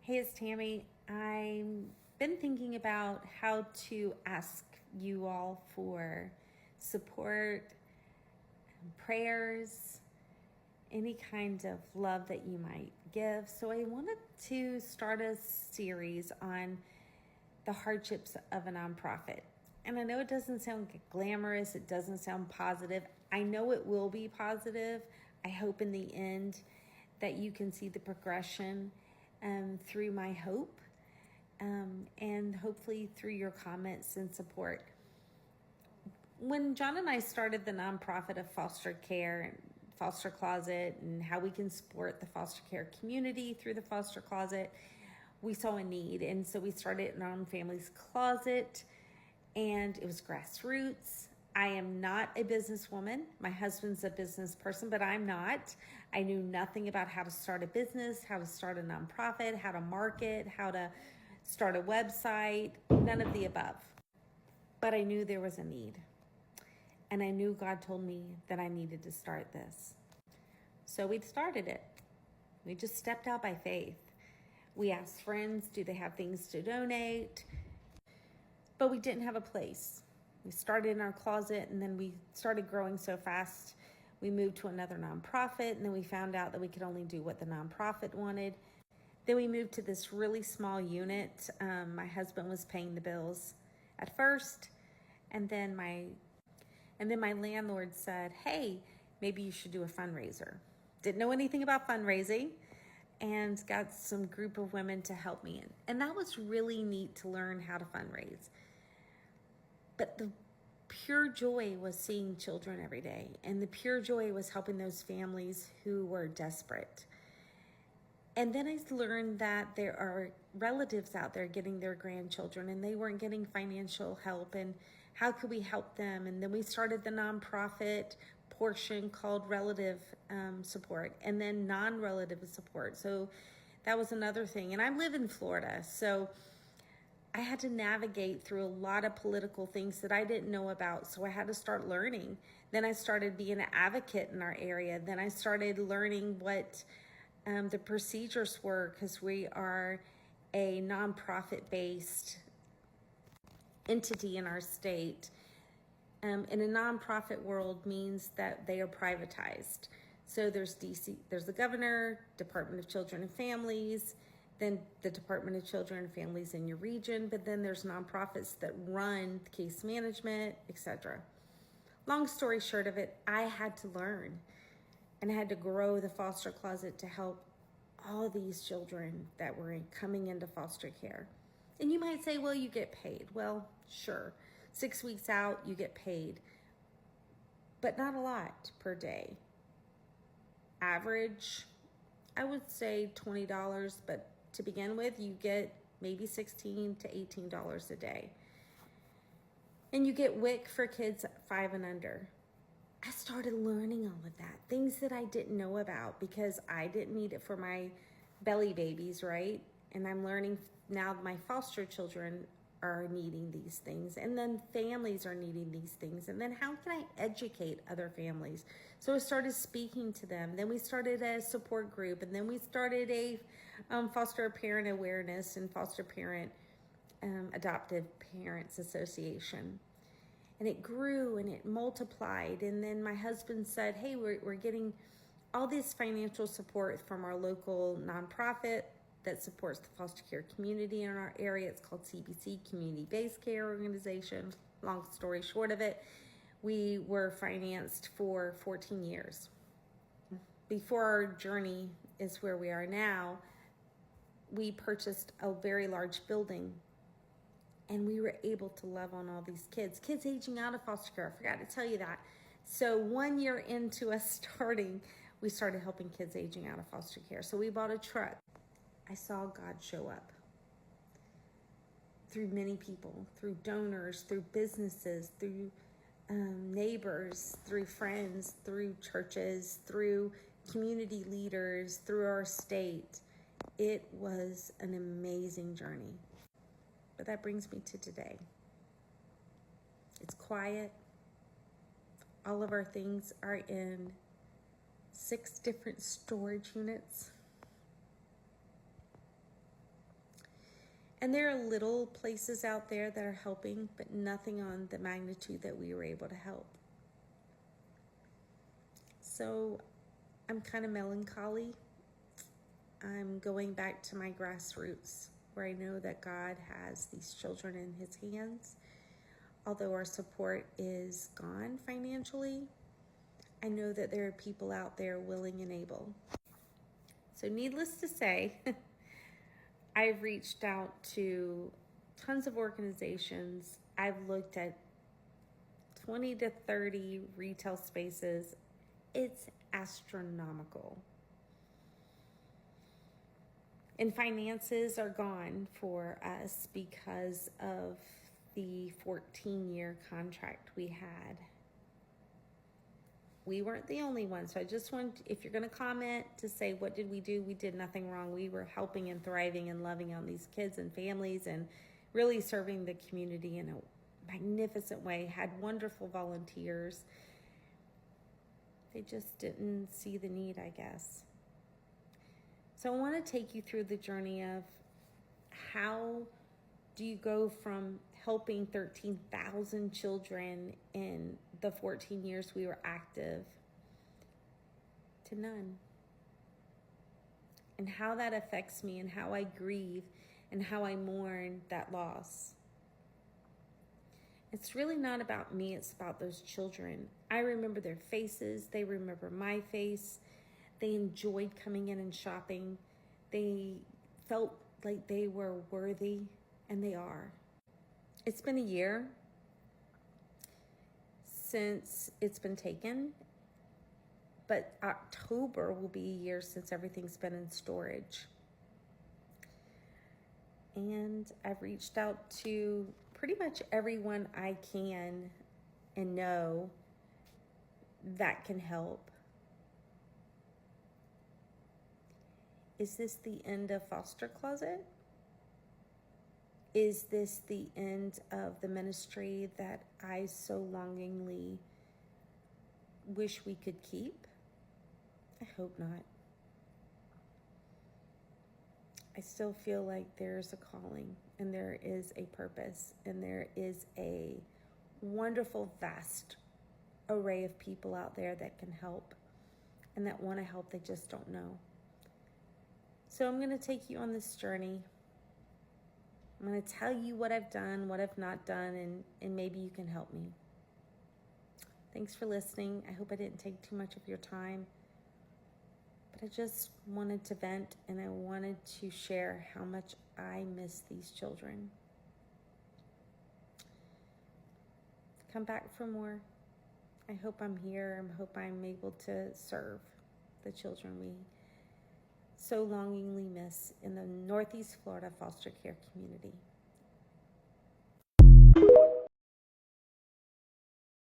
Hey, it's Tammy. I've been thinking about how to ask you all for support, prayers, any kind of love that you might give. So I wanted to start a series on the hardships of a nonprofit. And I know it doesn't sound glamorous, it doesn't sound positive. I know it will be positive. I hope in the end that you can see the progression through my hope and hopefully through your comments and support. When John and I started the nonprofit of foster care and foster closet and how we can support the foster care community through the foster closet, we saw a need. And so we started in our own family's closet, and it was grassroots. I am not a businesswoman. My husband's a business person, but I'm not. I knew nothing about how to start a business, how to start a nonprofit, how to market, how to start a website, none of the above. But I knew there was a need. And I knew God told me that I needed to start this. So we started it. We just stepped out by faith. We asked friends, do they have things to donate? But we didn't have a place. We started in our closet, and then we started growing so fast. We moved to another nonprofit, and then we found out that we could only do what the nonprofit wanted. Then we moved to this really small unit. My husband was paying the bills at first, and then my landlord said, hey, maybe you should do a fundraiser. Didn't know anything about fundraising, and got some group of women to help me. And that was really neat to learn how to fundraise. But the pure joy was seeing children every day. And the pure joy was helping those families who were desperate. And then I learned that there are relatives out there getting their grandchildren and they weren't getting financial help. And how could we help them? And then we started the nonprofit portion called relative support, and then non-relative support. So that was another thing. And I live in Florida, so I had to navigate through a lot of political things that I didn't know about. So I had to start learning. Then I started being an advocate in our area. Then I started learning what the procedures were, because we are a nonprofit-based entity in our state. In a nonprofit world means that they are privatized. So there's the governor, Department of Children and Families, then the Department of Children and Families in your region, but then there's nonprofits that run case management, etc. Long story short of it, I had to learn, and I had to grow the foster closet to help all these children that were coming into foster care. And you might say, well, you get paid. Well, sure. 6 weeks out, you get paid, but not a lot per day. Average, I would say $20, but to begin with, you get maybe $16 to $18 a day. And you get WIC for kids 5 and under. I started learning all of that, things that I didn't know about because I didn't need it for my belly babies, right? And I'm learning now my foster children are needing these things, and then families are needing these things, and then how can I educate other families? So I started speaking to them. Then we started a support group, and then we started a foster parent awareness and foster parent adoptive parents association, and it grew and it multiplied. And then my husband said, hey, we're getting all this financial support from our local nonprofit that supports the foster care community in our area. It's called CBC, Community-Based Care Organization. Long story short of it, we were financed for 14 years. Before our journey is where we are now, we purchased a very large building, and we were able to love on all these kids aging out of foster care. I forgot to tell you that. So 1 year into us starting, we started helping kids aging out of foster care. So we bought a truck. I saw God show up through many people, through donors, through businesses, through neighbors, through friends, through churches, through community leaders, through our state. It was an amazing journey. But that brings me to today. It's quiet. All of our things are in 6 different storage units. And there are little places out there that are helping, but nothing on the magnitude that we were able to help. So I'm kind of melancholy. I'm going back to my grassroots where I know that God has these children in his hands. Although our support is gone financially, I know that there are people out there willing and able. So needless to say, I've reached out to tons of organizations. I've looked at 20 to 30 retail spaces. It's astronomical. And finances are gone for us because of the 14-year contract we had. We weren't the only ones. So I just want, if you're going to comment, to say, what did we do? We did nothing wrong. We were helping and thriving and loving on these kids and families and really serving the community in a magnificent way. Had wonderful volunteers. They just didn't see the need, I guess. So I want to take you through the journey of how do you go from helping 13,000 children in the 14 years we were active to none, and how that affects me and how I grieve and how I mourn that loss. It's really not about me, it's about those children. I remember their faces, they remember my face. They enjoyed coming in and shopping. They felt like they were worthy, and they are. It's been a year since it's been taken, but October will be a year since everything's been in storage. And I've reached out to pretty much everyone I can and know that can help. Is this the end of Foster Closet? Is this the end of the ministry that I so longingly wish we could keep? I hope not. I still feel like there's a calling and there is a purpose and there is a wonderful, vast array of people out there that can help and that want to help, they just don't know. So I'm going to take you on this journey. I'm going to tell you what I've done, what I've not done, and maybe you can help me. Thanks for listening. I hope I didn't take too much of your time. But I just wanted to vent, and I wanted to share how much I miss these children. Come back for more. I hope I'm here. I hope I'm able to serve the children we so longingly miss in the Northeast Florida foster care community.